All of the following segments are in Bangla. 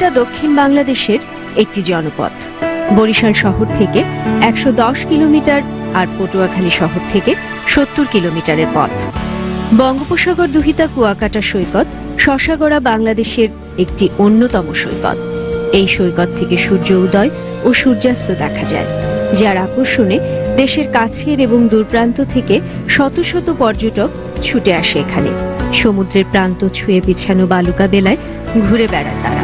কুয়াকাটা দক্ষিণ বাংলাদেশের একটি জনপদ। বরিশাল শহর থেকে ১১০ কিলোমিটার আর পটুয়াখালী শহর থেকে ৭০ কিলোমিটারের পথ। বঙ্গোপসাগর দুহিতা কুয়াকাটা সৈকত শশাগড়া বাংলাদেশের একটি অন্যতম সৈকত। এই সৈকত থেকে সূর্য উদয় ও সূর্যাস্ত দেখা যায়, যার আকর্ষণে দেশের কাছের এবং দূরপ্রান্ত থেকে শত শত পর্যটক ছুটে আসে এখানে। সমুদ্রের প্রান্ত ছুঁয়ে বিছানো বালুকা বেলায় ঘুরে বেড়ায় তারা।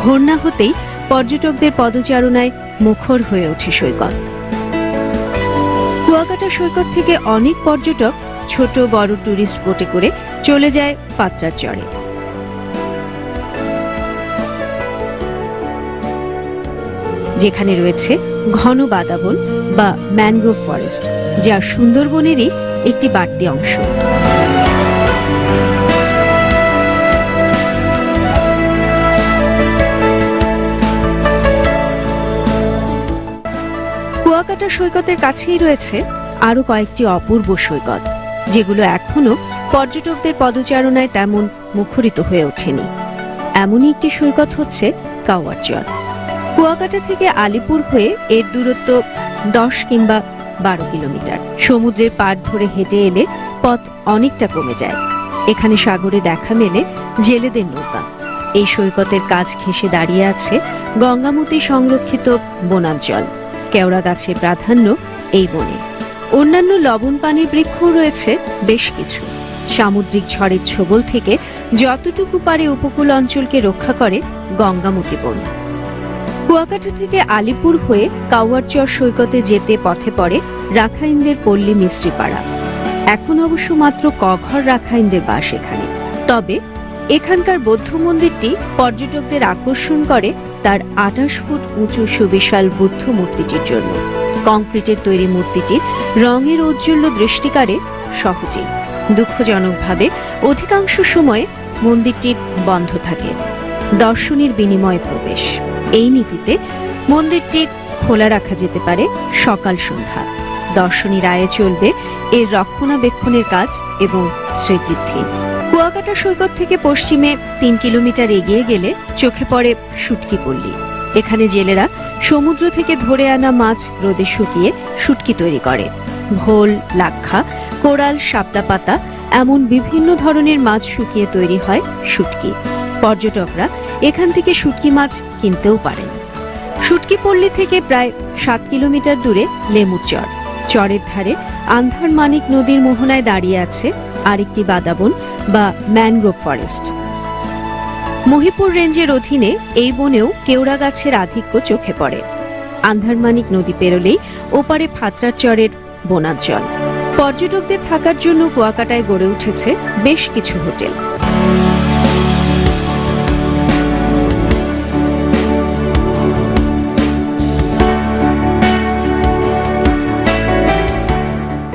ভোর না হতেই পর্যটকদের পদচারণায় মুখর হয়ে ওঠে সৈকত। কুয়াকাটা সৈকত থেকে অনেক পর্যটক ছোট বড় টুরিস্ট বোটে করে চলে যায় পাত্রার চরে। যেখানে রয়েছে ঘন বাদাবন বা ম্যানগ্রোভ ফরেস্ট, যা সুন্দরবনেরই একটি বাড়তি অংশ। কুয়াকাটা সৈকতের কাছেই রয়েছে আরো কয়েকটি অপূর্ব সৈকত, যেগুলো এখনো পর্যটকদের পদচারণায় তেমন মুখরিত হয়ে ওঠেনি। এমনই একটি সৈকত হচ্ছে কাওয়ার চর। কুয়াকাটা থেকে আলিপুর হয়ে এর দূরত্ব ১০ কিংবা ১২ কিলোমিটার। সমুদ্রের পাড় ধরে হেঁটে এলে পথ অনেকটা কমে যায়। এখানে সাগরে দেখা মেলে জেলেদের নৌকা। এই সৈকতের কাছ ঘেঁষে দাঁড়িয়ে আছে গঙ্গামতী সংরক্ষিত বনাঞ্চল। কেওড়া গাছের প্রাধান্য এই বনে। অন্যান্য লবণ পানির বৃক্ষও রয়েছে বেশ কিছু। সামুদ্রিক ঝড়ের ছোবল থেকে যতটুকু পারে উপকূল অঞ্চলকে রক্ষা করে গঙ্গামতী বন। কুয়াকাটা থেকে আলিপুর হয়ে কাওয়ারচর সৈকতে যেতে পথে পড়ে রাখাইনদের পল্লী মিস্ত্রিপাড়া। এখন অবশ্য মাত্র কঘর রাখাইনদের বাস এখানে। তবে এখানকার বৌদ্ধ মন্দিরটি পর্যটকদের আকর্ষণ করে তার ২৮ ফুট উঁচু সুবিশাল বুদ্ধ মূর্তিটির জন্য। কংক্রিটের তৈরি মূর্তিটি রঙের ঔজ্জ্বল্য দৃষ্টি কাড়ে সহজেই। দুঃখজনকভাবে অধিকাংশ সময়ে মন্দিরটি বন্ধ থাকে। দর্শনের বিনিময়ে প্রবেশ। এই নীতিতে মন্দিরটি খোলা রাখা যেতে পারে সকাল সন্ধ্যা। দর্শনীর আয়ে চলবে এর রক্ষণাবেক্ষণের কাজ এবং স্মৃতিবৃদ্ধি। কুয়াকাটা সৈকত থেকে পশ্চিমে ৩ কিলোমিটার এগিয়ে গেলে চোখে পড়ে শুটকি পল্লী। এখানে জেলেরা সমুদ্র থেকে ধরে আনা মাছ রোদে শুকিয়ে শুটকি তৈরি করে। ভোল, লাক্ষা, কোরাল, শাপলা পাতা এমন বিভিন্ন ধরনের মাছ শুকিয়ে তৈরি হয় শুটকি। পর্যটকরা এখান থেকে শুটকি মাছ কিনতেও পারেন। শুটকি পল্লী থেকে প্রায় ৭ কিলোমিটার দূরে লেমুর চর। চরের ধারে আন্ধার মানিক নদীর মোহনায় দাঁড়িয়ে আছে আরেকটি বাদাবন বা ম্যানগ্রোভ ফরেস্ট। মহিপুর রেঞ্জের অধীনে এই বনেও কেওড়া গাছের আধিক্য চোখে পড়ে। আন্ধারমানিক নদী পেরোলেই ওপারে ফাতরার চরের বনাঞ্চল। পর্যটকদের থাকার জন্য কুয়াকাটায় গড়ে উঠেছে বেশ কিছু হোটেল।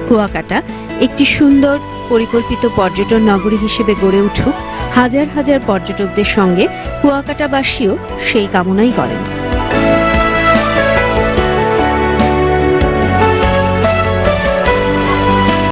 কুয়াকাটা একটি সুন্দর পরিকল্পিত পর্যটন নগরী হিসেবে গড়ে উঠুক, হাজার হাজার পর্যটকদের সঙ্গে কুয়াকাটাবাসীও সেই কামনাই করেন।